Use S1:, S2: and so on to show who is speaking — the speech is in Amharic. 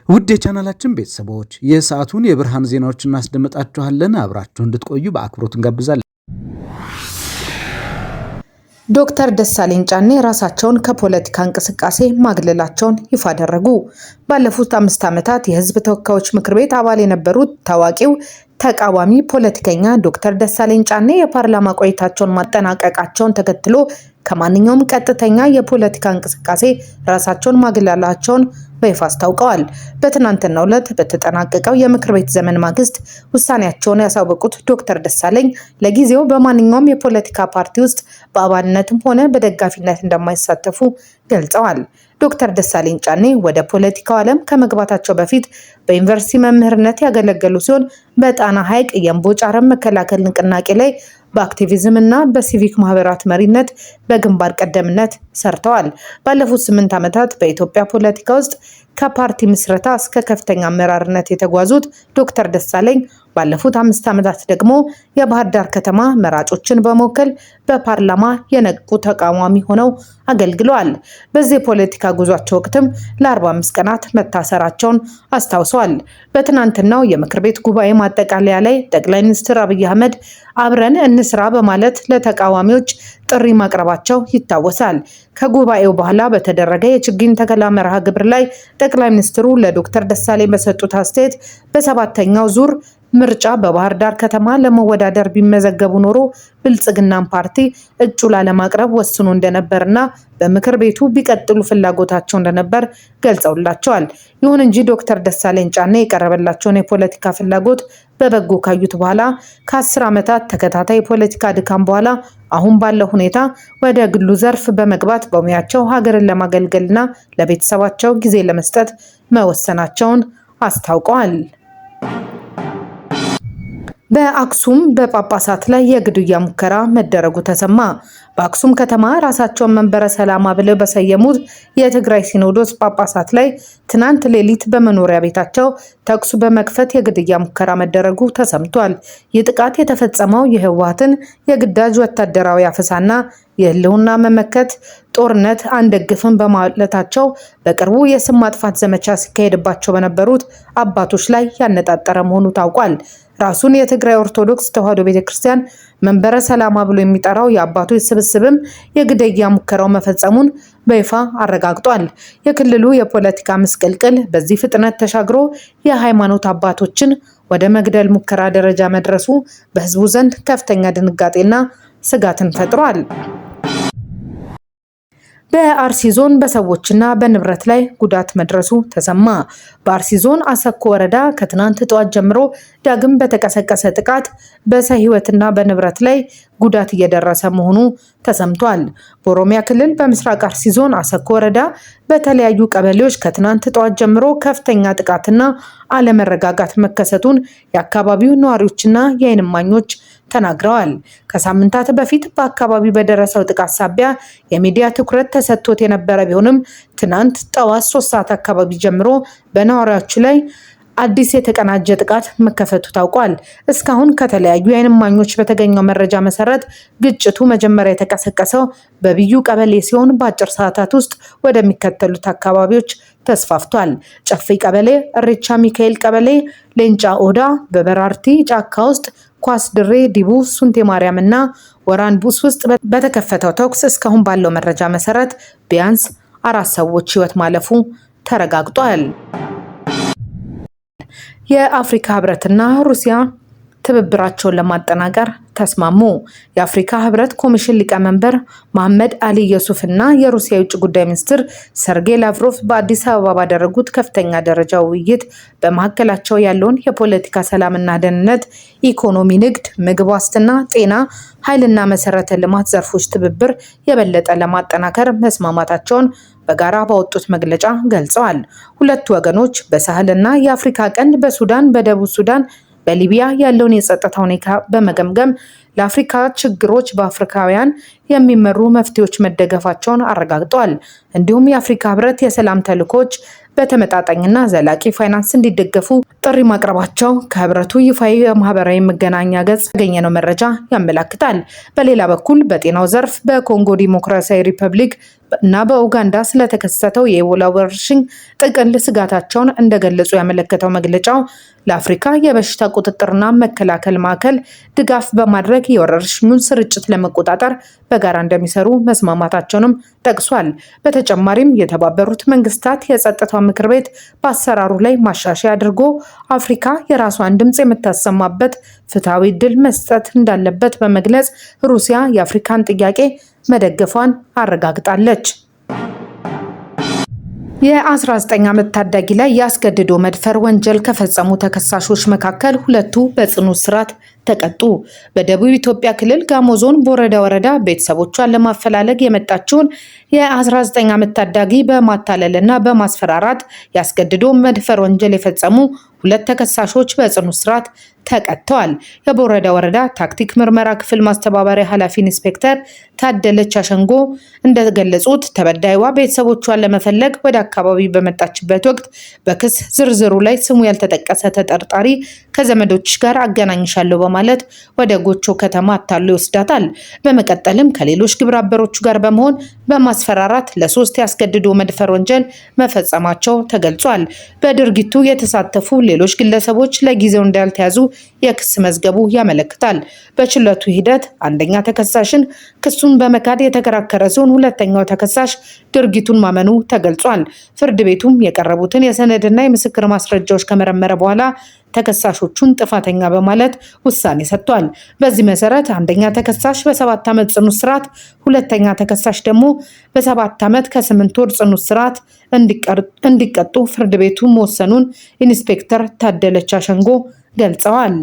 S1: ውድ የቻናላችን ቤተሰቦች የሰዓቱን የብርሃን ዜናዎች እናስደምጣችኋለን። አብራችሁ እንድትቆዩ በአክብሮት እንጋብዛለን።
S2: ዶክተር ደሳለኝ ጫኔ ራሳቸውን ከፖለቲካ እንቅስቃሴ ማግለላቸውን ይፋ አደረጉ። ባለፉት 5 ዓመታት የህዝብ ተወካዮች ምክር ቤት አባል የነበሩት ታዋቂው ተቃዋሚ ፖለቲከኛ ዶክተር ደሳለኝ ጫኔ የፓርላማ ቆይታቸውን ማጠናቀቃቸውን ተከትሎ ከማንኛውም ቀጥተኛ የፖለቲካ እንቅስቃሴ ራሳቸውን ማግለላቸውን በይፋ አስታውቀዋል። በትናንትናው ዕለት በተጠናቀቀው የምክር ቤት ዘመን ማግስት ውሳኔያቸውን ያሳወቁት ዶክተር ደሳለኝ ለጊዜው በማንኛውም የፖለቲካ ፓርቲ ውስጥ በአባልነትም ሆነ በደጋፊነት እንደማይሳተፉ ገልጸዋል። ዶክተር ደሳለኝ ጫኔ ወደ ፖለቲካው ዓለም ከመግባታቸው በፊት በዩኒቨርሲቲ መምህርነት ያገለገሉ ሲሆን በጣና ሐይቅ የእምቦጭ አረም መከላከል ንቅናቄ ላይ በአክቲቪዝም እና በሲቪክ ማህበራት መሪነት በግንባር ቀደምነት ሰርተዋል። ባለፉት 8 ዓመታት በኢትዮጵያ ፖለቲካ ውስጥ ከፓርቲ ምስረታ እስከ ከፍተኛ አመራርነት የተጓዙት ዶክተር ደሳለኝ ባለፉት 5 ዓመታት ደግሞ የባህር ዳር ከተማ መራጮችን በመወከል በፓርላማ የነቁ ተቃዋሚ ሆነው አገልግለዋል። በዚህ የፖለቲካ ጉዟቸው ወቅትም ለ45 ቀናት መታሰራቸውን አስታውሰዋል። በትናንትናው የምክር ቤት ጉባኤ ማጠቃለያ ላይ ጠቅላይ ሚኒስትር አብይ አህመድ አብረን እንስራ በማለት ለተቃዋሚዎች ጥሪ ማቅረባቸው ይታወሳል። ከጉባኤው በኋላ በተደረገ የችግኝ ተከላ መርሃ ግብር ላይ ጠቅላይ ሚኒስትሩ ለዶክተር ደሳለኝ በሰጡት አስተያየት በ7ኛው ዙር ምርጫ በባህር ዳር ከተማ ለመወዳደር ቢመዘገቡ ኖሮ ብልጽግናን ፓርቲ እጩ ላለማቅረብ ወስኖ እንደነበርና በምክር ቤቱ ቢቀጥሉ ፍላጎታቸው እንደነበር ገልጸውላቸዋል። ይሁን እንጂ ዶክተር ደሳለኝ ጫኔ የቀረበላቸውን የፖለቲካ ፍላጎት በበጎ ካዩት በኋላ ከ10 ዓመታት ተከታታይ የፖለቲካ ድካም በኋላ አሁን ባለው ሁኔታ ወደ ግሉ ዘርፍ በመግባት በሙያቸው ሀገርን ለማገልገልና ለቤተሰባቸው ጊዜ ለመስጠት መወሰናቸውን አስታውቀዋል። በአክሱም በጳጳሳት ላይ የግድያ ሙከራ መደረጉ ተሰማ። በአክሱም ከተማ ራሳቸውን መንበረ ሰላማ ብለው በሰየሙት የትግራይ ሲኖዶስ ጳጳሳት ላይ ትናንት ሌሊት በመኖሪያ ቤታቸው ተኩስ በመክፈት የግድያ ሙከራ መደረጉ ተሰምቷል። ይህ ጥቃት የተፈጸመው የህወሓትን የግዳጅ ወታደራዊ አፈሳና የህልውና መመከት ጦርነት አንደግፍም በማለታቸው በቅርቡ የስም ማጥፋት ዘመቻ ሲካሄድባቸው በነበሩት አባቶች ላይ ያነጣጠረ መሆኑ ታውቋል። ራሱን የትግራይ ኦርቶዶክስ ተዋሕዶ ቤተክርስቲያን መንበረ ሰላማ ብሎ የሚጠራው የአባቶች ስብስብም የግድያ ሙከራው መፈጸሙን በይፋ አረጋግጧል። የክልሉ የፖለቲካ ምስቅልቅል በዚህ ፍጥነት ተሻግሮ የሃይማኖት አባቶችን ወደ መግደል ሙከራ ደረጃ መድረሱ በህዝቡ ዘንድ ከፍተኛ ድንጋጤና ስጋትን ፈጥሯል። በአርሲ ዞን በሰዎችና በንብረት ላይ ጉዳት መድረሱ ተሰማ። በአርሲ ዞን አሰኮ ወረዳ ከትናንት ጠዋት ጀምሮ ዳግም በተቀሰቀሰ ጥቃት በሰው ህይወትና በንብረት ላይ ጉዳት እየደረሰ መሆኑ ተሰምቷል። በኦሮሚያ ክልል በምስራቅ አርሲ ዞን አሰኮ ወረዳ በተለያዩ ቀበሌዎች ከትናንት ጠዋት ጀምሮ ከፍተኛ ጥቃትና አለመረጋጋት መከሰቱን የአካባቢው ነዋሪዎችና የዓይን እማኞች ተናግረዋል። ከሳምንታት በፊት በአካባቢው በደረሰው ጥቃት ሳቢያ የሚዲያ ትኩረት ተሰጥቶት የነበረ ቢሆንም ትናንት ጠዋት 3 ሰዓት አካባቢ ጀምሮ በነዋሪዎቹ ላይ አዲስ የተቀናጀ ጥቃት መከፈቱ ታውቋል። እስካሁን ከተለያዩ የዓይን እማኞች በተገኘው መረጃ መሰረት ግጭቱ መጀመሪያ የተቀሰቀሰው በብዩ ቀበሌ ሲሆን በአጭር ሰዓታት ውስጥ ወደሚከተሉት አካባቢዎች ተስፋፍቷል። ጨፌ ቀበሌ፣ እሬቻ ሚካኤል ቀበሌ፣ ሌንጫ ኦዳ፣ በበራርቲ ጫካ ውስጥ፣ ኳስ ድሬ፣ ዲቡ፣ ሱንቴ ማርያም እና ወራን ቡስ ውስጥ በተከፈተው ተኩስ እስካሁን ባለው መረጃ መሰረት ቢያንስ 4 ሰዎች ህይወት ማለፉ ተረጋግጧል። የአፍሪካ ህብረትና ሩሲያ ትብብራቸውን ለማጠናከር ተስማሙ። የአፍሪካ ህብረት ኮሚሽን ሊቀመንበር መሐመድ አሊ ዩሱፍ እና የሩሲያ የውጭ ጉዳይ ሚኒስትር ሰርጌይ ላቭሮቭ በአዲስ አበባ ባደረጉት ከፍተኛ ደረጃ ውይይት በመካከላቸው ያለውን የፖለቲካ ሰላምና ደህንነት፣ ኢኮኖሚ፣ ንግድ፣ ምግብ ዋስትና፣ ጤና፣ ኃይልና መሰረተ ልማት ዘርፎች ትብብር የበለጠ ለማጠናከር መስማማታቸውን በጋራ ባወጡት መግለጫ ገልጸዋል። ሁለቱ ወገኖች በሳህልና የአፍሪካ ቀንድ፣ በሱዳን፣ በደቡብ ሱዳን፣ በሊቢያ ያለውን የጸጥታ ሁኔታ በመገምገም ለአፍሪካ ችግሮች በአፍሪካውያን የሚመሩ መፍትሄዎች መደገፋቸውን አረጋግጠዋል። እንዲሁም የአፍሪካ ህብረት የሰላም ተልዕኮች በተመጣጣኝና ዘላቂ ፋይናንስ እንዲደገፉ ጥሪ ማቅረባቸው ከህብረቱ ይፋዊ የማህበራዊ መገናኛ ገጽ ያገኘነው መረጃ ያመለክታል። በሌላ በኩል በጤናው ዘርፍ በኮንጎ ዲሞክራሲያዊ ሪፐብሊክ እና በኡጋንዳ ስለተከሰተው የኢቦላ ወረርሽኝ ጥቅል ስጋታቸውን እንደገለጹ ያመለከተው መግለጫው ለአፍሪካ የበሽታ ቁጥጥርና መከላከል ማዕከል ድጋፍ በማድረግ የወረርሽኙን ስርጭት ለመቆጣጠር በጋራ እንደሚሰሩ መስማማታቸውንም ጠቅሷል። በተጨማሪም የተባበሩት መንግስታት የጸጥታው ምክር ቤት በአሰራሩ ላይ ማሻሻያ አድርጎ አፍሪካ የራሷን ድምፅ የምታሰማበት ፍትሐዊ ዕድል መስጠት እንዳለበት በመግለጽ ሩሲያ የአፍሪካን ጥያቄ መደገፏን አረጋግጣለች። የ19 ዓመት ታዳጊ ላይ ያስገድዶ መድፈር ወንጀል ከፈጸሙ ተከሳሾች መካከል ሁለቱ በጽኑ እስራት ተቀጡ። በደቡብ ኢትዮጵያ ክልል ጋሞ ዞን ቦረዳ ወረዳ ቤተሰቦቿን ለማፈላለግ የመጣችውን የ19 ዓመት ታዳጊ በማታለልና በማስፈራራት ያስገድዶ መድፈር ወንጀል የፈጸሙ ሁለት ተከሳሾች በጽኑ እስራት ተቀጥተዋል። የቦረዳ ወረዳ ታክቲክ ምርመራ ክፍል ማስተባበሪያ ኃላፊ ኢንስፔክተር ታደለች አሸንጎ እንደገለጹት ተበዳይዋ ቤተሰቦቿን ለመፈለግ ወደ አካባቢ በመጣችበት ወቅት በክስ ዝርዝሩ ላይ ስሙ ያልተጠቀሰ ተጠርጣሪ ከዘመዶች ጋር አገናኝሻለሁ በማለት ወደ ጎቾ ከተማ አታሎ ይወስዳታል። በመቀጠልም ከሌሎች ግብረ አበሮቹ ጋር በመሆን በማስፈራራት ለ3 ያስገድዶ መድፈር ወንጀል መፈጸማቸው ተገልጿል። በድርጊቱ የተሳተፉ ሌሎች ግለሰቦች ለጊዜው እንዳልተያዙ የክስ መዝገቡ ያመለክታል። በችሎቱ ሂደት አንደኛ ተከሳሽን ክሱን በመካድ የተከራከረ ሲሆን ሁለተኛው ተከሳሽ ድርጊቱን ማመኑ ተገልጿል። ፍርድ ቤቱም የቀረቡትን የሰነድና የምስክር ማስረጃዎች ከመረመረ በኋላ ተከሳሾቹን ጥፋተኛ በማለት ውሳኔ ሰጥቷል። በዚህ መሰረት አንደኛ ተከሳሽ በ7 ዓመት ጽኑ እስራት፣ ሁለተኛ ተከሳሽ ደግሞ በ7 ዓመት ከ8 ወር ጽኑ እስራት እንዲቀጡ ፍርድ ቤቱ መወሰኑን ኢንስፔክተር ታደለች አሸንጎ ገልጸዋል።